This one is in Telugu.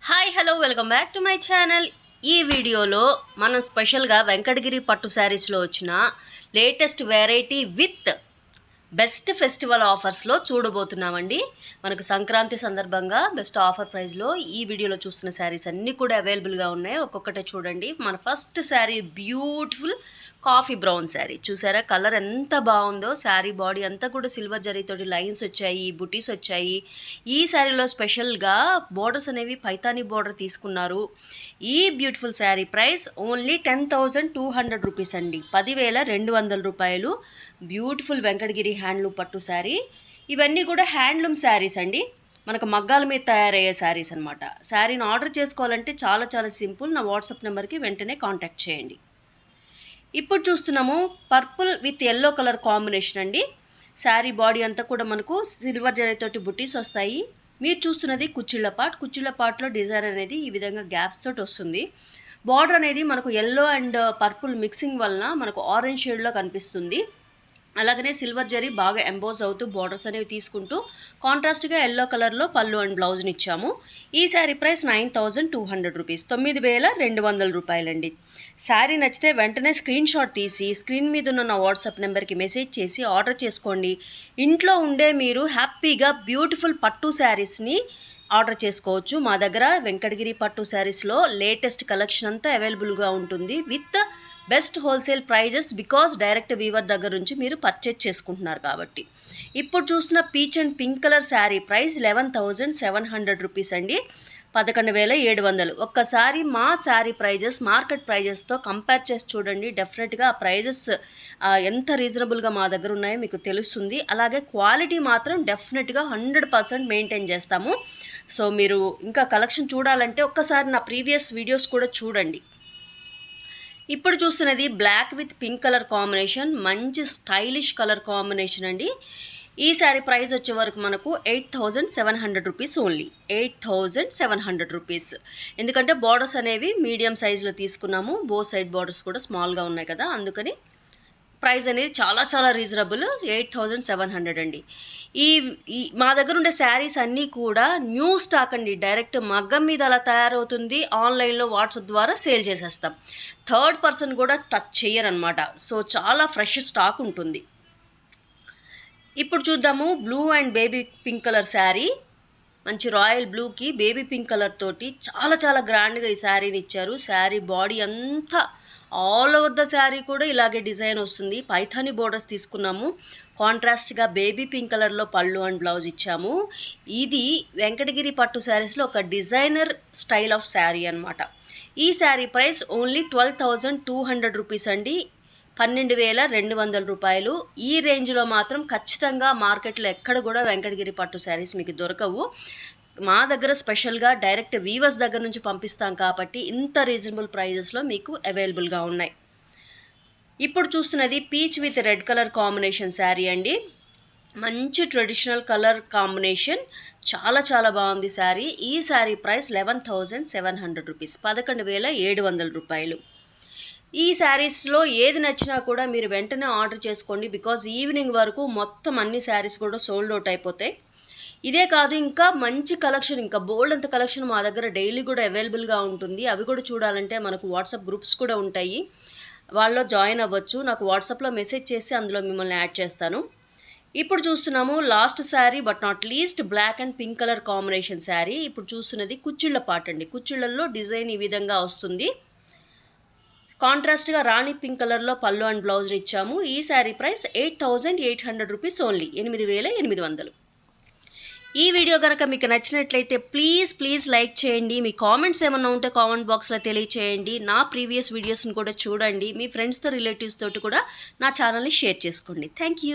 Hi hello welcome back to my channel. ఈ వీడియోలో మనం స్పెషల్గా వెంకటగిరి పట్టు శారీస్లో వచ్చిన latest variety with best festival ఆఫర్స్లో చూడబోతున్నామండి. మనకు సంక్రాంతి సందర్భంగా బెస్ట్ ఆఫర్ ప్రైస్లో ఈ వీడియోలో చూస్తున్న శారీస్ అన్నీ కూడా అవైలబుల్గా ఉన్నాయి. ఒక్కొక్కటే చూడండి. మన first sari beautiful coffee brown sari చూసారా, కలర్ ఎంత బాగుందో. శారీ బాడీ అంతా కూడా సిల్వర్ జరీతోటి లైన్స్ వచ్చాయి, బుటీస్ వచ్చాయి. ఈ శారీలో స్పెషల్గా బోర్డర్స్ అనేవి పైతానీ బోర్డర్ తీసుకున్నారు. ఈ beautiful sari price only 10,200 rupees అండి, 10,200 రూపాయలు. బ్యూటిఫుల్ వెంకటగిరి హ్యాండ్లూమ్ పట్టు శారీ. ఇవన్నీ కూడా హ్యాండ్లూమ్ శారీస్ అండి, మనకు మగ్గాల మీద తయారయ్యే శారీస్ అనమాట. శారీని ఆర్డర్ చేసుకోవాలంటే చాలా చాలా సింపుల్. నా వాట్సాప్ నెంబర్కి వెంటనే కాంటాక్ట్ చేయండి. ఇప్పుడు చూస్తున్నాము purple with yellow colour combination అండి. శారీ బాడీ అంతా కూడా మనకు సిల్వర్ జరీతోటి బుటీస్ వస్తాయి. మీరు చూస్తున్నది కుచ్చిళ్ళ పార్ట్లో డిజైన్ అనేది ఈ విధంగా గ్యాప్స్ తోటి వస్తుంది. బార్డర్ అనేది మనకు ఎల్లో అండ్ పర్పుల్ మిక్సింగ్ వలన మనకు ఆరెంజ్ షేడ్లో కనిపిస్తుంది. అలాగనే సిల్వర్ జరీ బాగా ఎంబోజ్ అవుతూ బార్డర్స్ అనేవి తీసుకుంటూ కాంట్రాస్ట్గా ఎల్లో కలర్లో పళ్ళు అండ్ బ్లౌజ్ని ఇచ్చాము. ఈ శారీ ప్రైస్ 9,200 రూపీస్, 9,200 రూపాయలండి. శారీ నచ్చితే వెంటనే స్క్రీన్ షాట్ తీసి స్క్రీన్ మీద ఉన్న నా వాట్సాప్ నెంబర్కి మెసేజ్ చేసి ఆర్డర్ చేసుకోండి. ఇంట్లో ఉండే మీరు హ్యాపీగా బ్యూటిఫుల్ పట్టు శారీస్ని ఆర్డర్ చేసుకోవచ్చు. మా దగ్గర వెంకటగిరి పట్టు శారీస్లో లేటెస్ట్ కలెక్షన్ అంతా అవైలబుల్గా ఉంటుంది with best wholesale prices, because direct weaver దగ్గర నుంచి మీరు పర్చేజ్ చేసుకుంటున్నారు కాబట్టి. ఇప్పుడు చూస్తున్న peach and pink colour sari price 11,700 rupees అండి, 11,700. ఒక్కసారి మా శారీ ప్రైజెస్ మార్కెట్ ప్రైజెస్తో కంపేర్ చేసి చూడండి. డెఫినెట్గా ఆ ప్రైజెస్ ఎంత రీజనబుల్గా మా దగ్గర ఉన్నాయో మీకు తెలుస్తుంది. అలాగే క్వాలిటీ మాత్రం డెఫినెట్గా 100% మెయింటైన్ చేస్తాము. సో మీరు ఇంకా కలెక్షన్ చూడాలంటే ఒక్కసారి నా ప్రీవియస్ వీడియోస్ కూడా చూడండి. ఇప్పుడు చూస్తున్నది black with pink colour combination, మంచి స్టైలిష్ కలర్ కాంబినేషన్ అండి. ఈ శారీ ప్రైస్ వచ్చే వరకు మనకు 8,700 రూపీస్ ఓన్లీ, 8,700 రూపీస్. ఎందుకంటే బార్డర్స్ అనేవి మీడియం సైజులో తీసుకున్నాము, బో సైడ్ బార్డర్స్ కూడా స్మాల్గా ఉన్నాయి కదా, అందుకని ప్రైస్ అనేది చాలా చాలా రీజనబుల్, 8,700 అండి. ఈ మా దగ్గర ఉండే శారీస్ అన్నీ కూడా న్యూ స్టాక్ అండి. డైరెక్ట్ మగ్గం మీద అలా తయారవుతుంది, ఆన్లైన్లో వాట్సాప్ ద్వారా సేల్ చేసేస్తాం. థర్డ్ పర్సన్ కూడా టచ్ చేయరనమాట. సో చాలా ఫ్రెష్ స్టాక్ ఉంటుంది. ఇప్పుడు చూద్దాము blue and baby pink colour sari. మంచి రాయల్ బ్లూకి బేబీ పింక్ కలర్ తోటి చాలా చాలా గ్రాండ్గా ఈ శారీని ఇచ్చారు. శారీ బాడీ అంతా ఆల్ ఓవర్ ద శారీ కూడా ఇలాగే డిజైన్ వస్తుంది. పైథానీ బోర్డర్స్ తీసుకున్నాము. కాంట్రాస్ట్గా బేబీ పింక్ కలర్లో పళ్ళు అండ్ బ్లౌజ్ ఇచ్చాము. ఇది వెంకటగిరి పట్టు శారీస్లో ఒక డిజైనర్ స్టైల్ ఆఫ్ శారీ అనమాట. ఈ శారీ ప్రైస్ ఓన్లీ 12,200 రూపీస్ అండి, 12,200 రూపాయలు. ఈ రేంజ్లో మాత్రం ఖచ్చితంగా మార్కెట్లో ఎక్కడ కూడా వెంకటగిరి పట్టు శారీస్ మీకు దొరకవు. మా దగ్గర స్పెషల్గా డైరెక్ట్ వీవర్స్ దగ్గర నుంచి పంపిస్తాం కాబట్టి ఇంత రీజనబుల్ ప్రైజెస్లో మీకు అవైలబుల్గా ఉన్నాయి. ఇప్పుడు చూస్తున్నది peach with red colour combination sari అండి. మంచి ట్రెడిషనల్ కలర్ కాంబినేషన్, చాలా చాలా బాగుంది శారీ. ఈ శారీ ప్రైస్ 11,700 రూపీస్, 11,700 రూపాయలు. ఈ శారీస్లో ఏది నచ్చినా కూడా మీరు వెంటనే ఆర్డర్ చేసుకోండి, బికాజ్ ఈవినింగ్ వరకు మొత్తం అన్ని శారీస్ కూడా సోల్డ్ అవుట్ అయిపోతాయి. ఇదే కాదు, ఇంకా మంచి కలెక్షన్, ఇంకా బోల్డ్ అంత కలెక్షన్ మా దగ్గర డైలీ కూడా అవైలబుల్గా ఉంటుంది. అవి కూడా చూడాలంటే మనకు వాట్సాప్ గ్రూప్స్ కూడా ఉంటాయి, వాళ్ళలో జాయిన్ అవ్వచ్చు. నాకు వాట్సాప్లో మెసేజ్ చేస్తే అందులో మిమ్మల్ని యాడ్ చేస్తాను. ఇప్పుడు చూస్తున్నాము last sari but not least black and pink colour combination sari. ఇప్పుడు చూస్తున్నది కుచ్చిళ్ళ పాట అండి. కుచ్చిళ్ళల్లో డిజైన్ ఈ విధంగా వస్తుంది. కాంట్రాస్ట్గా రాణి పింక్ కలర్లో పళ్ళు అండ్ బ్లౌజ్ ఇచ్చాము. ఈ శారీ ప్రైస్ 8,800 రూపీస్ ఓన్లీ, 8,800. ఈ వీడియో కనుక మీకు నచ్చినట్లయితే ప్లీజ్ లైక్ చేయండి. మీ కామెంట్స్ ఏమన్నా ఉంటే కామెంట్ బాక్స్లో తెలియచేయండి. నా ప్రీవియస్ వీడియోస్ని కూడా చూడండి. మీ ఫ్రెండ్స్తో రిలేటివ్స్ తోటి కూడా నా ఛానల్ని షేర్ చేసుకోండి. Thank you.